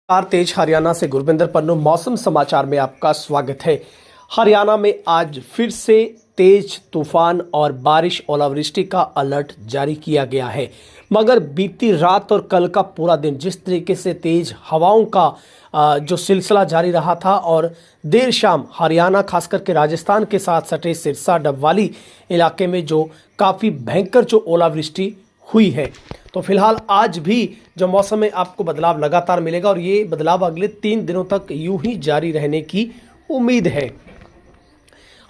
तेज हरियाणा से गुरविंदर पन्नू मौसम समाचार में आपका स्वागत है। हरियाणा में आज फिर से तेज तूफान और बारिश ओलावृष्टि का अलर्ट जारी किया गया है। मगर बीती रात और कल का पूरा दिन जिस तरीके से तेज हवाओं का जो सिलसिला जारी रहा था और देर शाम हरियाणा खास करके राजस्थान के साथ सटे सिरसा डबवाली इलाके में जो काफ़ी भयंकर जो ओलावृष्टि हुई है, तो फिलहाल आज भी जो मौसम में आपको बदलाव लगातार मिलेगा और ये बदलाव अगले 3 दिनों तक यूं ही जारी रहने की उम्मीद है।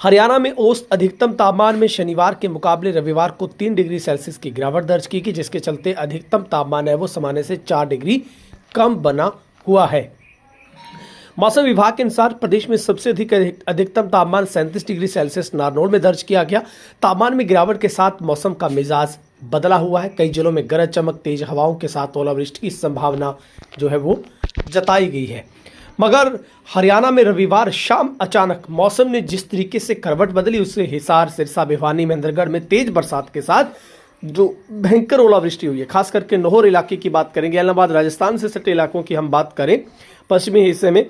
हरियाणा में औसत अधिकतम तापमान में शनिवार के मुकाबले रविवार को 3 डिग्री सेल्सियस की गिरावट दर्ज की गई, जिसके चलते अधिकतम तापमान है वो सामान्य से 4 डिग्री कम बना हुआ है। मौसम विभाग के अनुसार प्रदेश में सबसे अधिक अधिकतम तापमान 37 डिग्री सेल्सियस नारनौल में दर्ज किया गया। तापमान में गिरावट के साथ मौसम का मिजाज बदला हुआ है। कई जिलों में गरज चमक तेज हवाओं के साथ ओलावृष्टि की संभावना जो है वो जताई गई है। मगर हरियाणा में रविवार शाम अचानक मौसम ने जिस तरीके से करवट बदली, उससे हिसार, सिरसा, भिवानी, महेंद्रगढ़ में तेज बरसात के साथ जो भयंकर ओलावृष्टि हुई है। खास करके नौहर इलाके की बात करेंगे, इलाहाबाद राजस्थान से सटे इलाकों की हम बात करें पश्चिमी हिस्से में,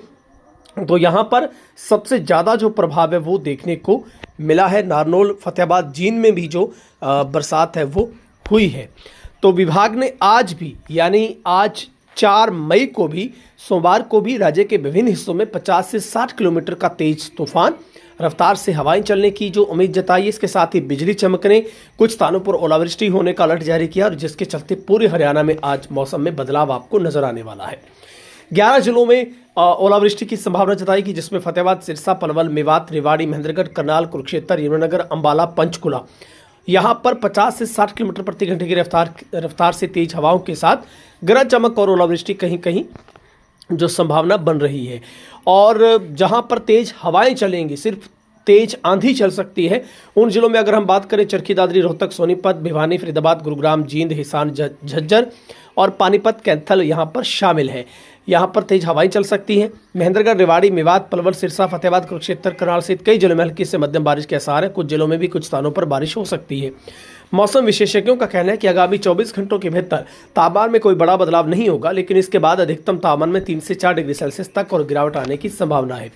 तो यहाँ पर सबसे ज़्यादा जो प्रभाव है वो देखने को मिला है। नारनौल, फतेहाबाद, जींद में भी जो बरसात है वो हुई है। तो विभाग ने आज भी यानी आज 4 मई को भी सोमवार को भी राज्य के विभिन्न हिस्सों में 50 से 60 किलोमीटर का तेज तूफान रफ्तार से हवाएं चलने की जो उम्मीद जताई है। इसके साथ ही बिजली चमकने, कुछ स्थानों पर ओलावृष्टि होने का अलर्ट जारी किया और जिसके चलते पूरे हरियाणा में आज मौसम में बदलाव आपको नजर आने वाला है। 11 जिलों में ओलावृष्टि की संभावना जताई गई, जिसमें फतेहाबाद, सिरसा, पलवल, मेवात, रेवाड़ी, महेंद्रगढ़, करनाल, कुरुक्षेत्र, यमुनानगर, अंबाला, पंचकुला, यहाँ पर 50 से 60 किलोमीटर प्रति घंटे की रफ्तार से तेज हवाओं के साथ गरज चमक और ओलावृष्टि कहीं कहीं जो संभावना बन रही है। और जहाँ पर तेज हवाएं चलेंगी, सिर्फ तेज आंधी चल सकती है, उन जिलों में अगर हम बात करें चरखी दादरी, रोहतक, सोनीपत, भिवानी, फरीदाबाद, गुरुग्राम, जींद, हिसार, झज्जर और पानीपत, कैंथल यहाँ पर शामिल है। यहाँ पर तेज हवाएं चल सकती हैं। महेंद्रगढ़, रेवाड़ी, मेवात, पलवल, सिरसा, फतेहाबाद, कुरुक्षेत्र, करनाल सहित कई जिलों में हल्की से मध्यम बारिश के आसार है। कुछ जिलों में भी कुछ स्थानों पर बारिश हो सकती है। मौसम विशेषज्ञों का कहना है कि आगामी 24 घंटों के भीतर तापमान में कोई बड़ा बदलाव नहीं होगा, लेकिन इसके बाद अधिकतम तापमान में 3 से 4 डिग्री सेल्सियस तक और गिरावट आने की संभावना है।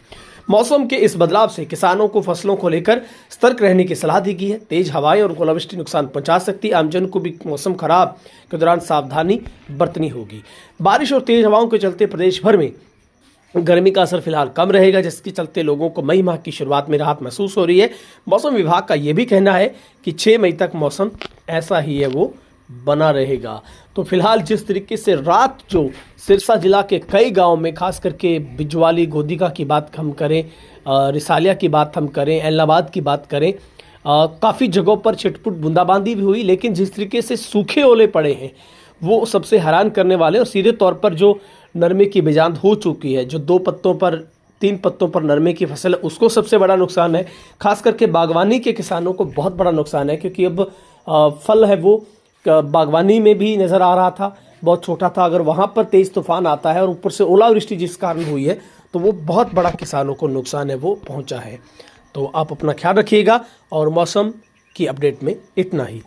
मौसम के इस बदलाव से किसानों को फसलों को लेकर सतर्क रहने की सलाह दी गई है। तेज हवाएं और ओलावृष्टि नुकसान पहुंचा सकती है। आमजन को भी मौसम खराब के दौरान सावधानी बरतनी होगी। बारिश और तेज हवाओं के चलते प्रदेश भर में गर्मी का असर फिलहाल कम रहेगा, जिसके चलते लोगों को मई माह की शुरुआत में राहत महसूस हो रही है। मौसम विभाग का यह भी कहना है कि 6 मई तक मौसम ऐसा ही है वो बना रहेगा। तो फिलहाल जिस तरीके से रात जो सिरसा जिला के कई गांव में, खास करके बिजवाली, गोदिका की बात हम करें, रिसालिया की बात हम करें, इलाहाबाद की बात करें, काफ़ी जगहों पर छिटपुट बूंदाबांदी भी हुई, लेकिन जिस तरीके से सूखे ओले पड़े हैं वो सबसे हैरान करने वाले। और सीधे तौर पर जो नरमे की बिजांत हो चुकी है, जो 2 पत्तों पर 3 पत्तों पर नरमे की फसल है, उसको सबसे बड़ा नुकसान है। खास करके बागवानी के किसानों को बहुत बड़ा नुकसान है, क्योंकि अब फल है वो बागवानी में भी नज़र आ रहा था, बहुत छोटा था। अगर वहाँ पर तेज़ तूफान आता है और ऊपर से ओलावृष्टि जिस कारण हुई है, तो वो बहुत बड़ा किसानों को नुकसान है वो पहुँचा है। तो आप अपना ख्याल रखिएगा और मौसम की अपडेट में इतना ही।